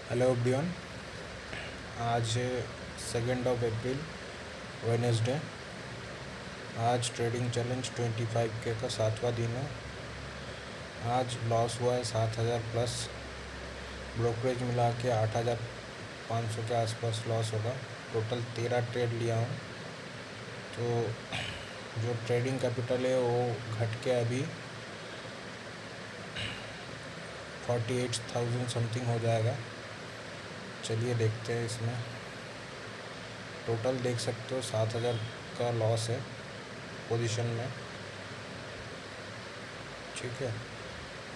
Hello everyone. आज 2 अप्रैल Wednesday. आज trading challenge 25K का 7वां दिन है। आज लॉस हुआ है 7,000 प्लस। ब्रोकरेज मिला के 8,500 के आसपास लॉस होगा। टोटल 13 ट्रेड लिया हूँ, तो जो ट्रेडिंग कैपिटल है वो घट के अभी 48,000 समथिंग हो जाएगा। चलिए देखते हैं। इसमें टोटल देख सकते हो 7,000 का लॉस है पोजीशन में, ठीक है।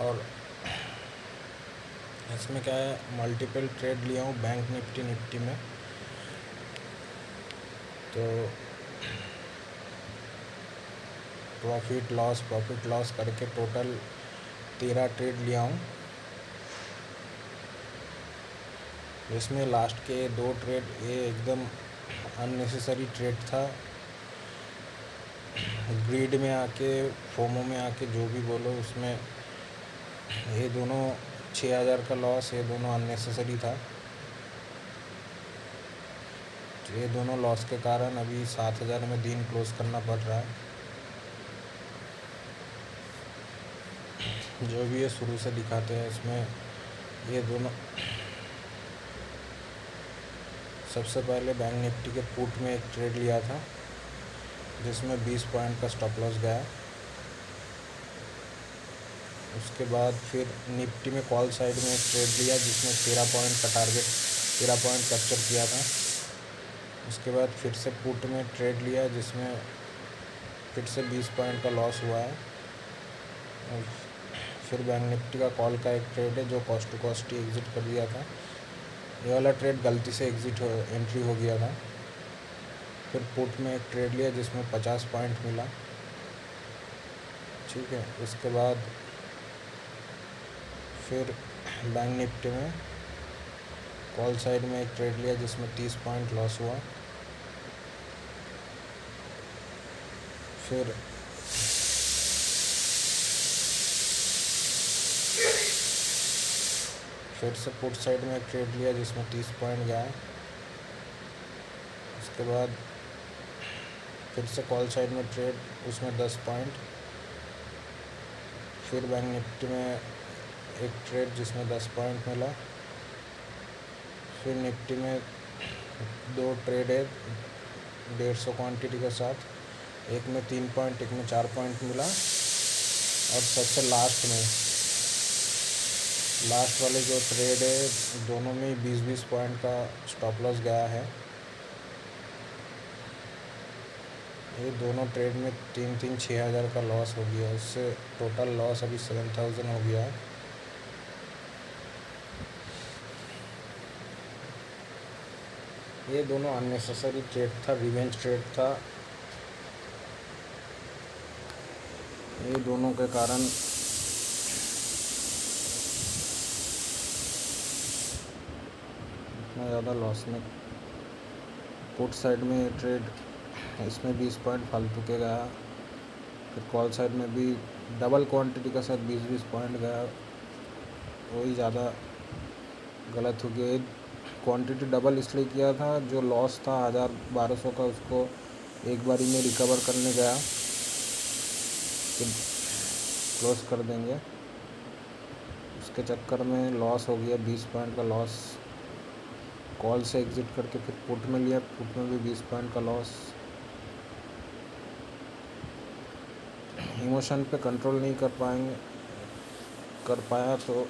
और इसमें क्या है, मल्टीपल ट्रेड लिया हूँ बैंक निफ्टी में। तो प्रॉफिट लॉस करके टोटल 13 ट्रेड लिया हूँ। इसमें लास्ट के 2 ट्रेड ये एकदम अननेसेसरी ट्रेड था। ग्रीड में आके, फोमो में आके, जो भी बोलो, उसमें ये दोनों 6,000 का लॉस, ये दोनों अननेसेसरी था। ये दोनों लॉस के कारण अभी 7,000 में दिन क्लोज करना पड़ रहा है। जो भी ये शुरू से दिखाते हैं, इसमें ये दोनों सबसे पहले बैंक निफ्टी के पुट में एक ट्रेड लिया था जिसमें 20 पॉइंट का स्टॉप लॉस गया। उसके बाद फिर निफ्टी में कॉल साइड में एक ट्रेड लिया जिसमें 13 पॉइंट का टारगेट, 13 पॉइंट कैप्चर किया था। उसके बाद फिर से पुट में ट्रेड लिया जिसमें फिर से 20 पॉइंट का लॉस हुआ है। और फिर बैंक निफ्टी का कॉल का एक ट्रेड है जो कॉस्ट टू कॉस्ट ही एग्ज़िट कर दिया था। ये वाला ट्रेड गलती से एंट्री हो गया था। फिर पुट में एक ट्रेड लिया जिसमें 50 पॉइंट मिला, ठीक है। उसके बाद फिर बैंक निफ्टी में कॉल साइड में एक ट्रेड लिया जिसमें 30 पॉइंट लॉस हुआ। फिर से पुट साइड में एक ट्रेड लिया जिसमें 30 पॉइंट गया। उसके बाद फिर से कॉल साइड में ट्रेड, उसमें 10 पॉइंट। फिर बैंक निफ्टी में एक ट्रेड जिसमें 10 पॉइंट मिला। फिर निफ्टी में 2 ट्रेड है 150 क्वांटिटी के साथ, एक में 3 पॉइंट, एक में 4 पॉइंट मिला। और सबसे लास्ट वाले जो ट्रेड है दोनों में 20-20 पॉइंट का स्टॉप लॉस गया है। ये दोनों ट्रेड में 6,000 का लॉस हो गया। उससे टोटल लॉस अभी 7,000 हो गया है। ये दोनों अननेसेसरी ट्रेड था, रिवेंज ट्रेड था। ये दोनों के कारण इतना ज़्यादा लॉस में। पुट साइड में ट्रेड, इसमें 20 पॉइंट फालतू के गया। फिर कॉल साइड में भी डबल क्वांटिटी के साथ 20-20 पॉइंट गया, वही ज़्यादा गलत हो गया। क्वांटिटी डबल इसलिए किया था, जो लॉस था 1,000-1,200 का, उसको एक बारी में रिकवर करने गया कि क्लोज कर देंगे। उसके चक्कर में लॉस हो गया, 20 पॉइंट का लॉस। कॉल से एग्ज़िट करके फिर पुट में लिया, पुट में भी 20 पॉइंट का लॉस। इमोशन पे कंट्रोल नहीं कर पाया तो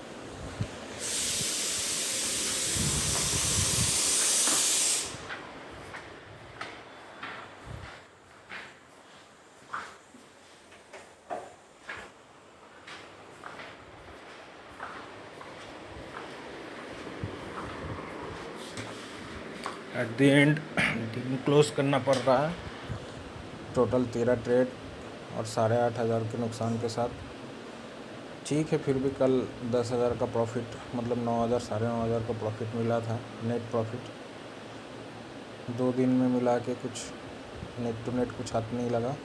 एट द एंड दिन क्लोज करना पड़ रहा है। टोटल 13 ट्रेड और 8,500 के नुकसान के साथ। ठीक है, फिर भी कल 10,000 का प्रॉफिट, मतलब 9,000 9,500 का प्रॉफिट मिला था, नेट प्रॉफिट। 2 दिन में मिला के कुछ नेट टू नेट कुछ हाथ नहीं लगा।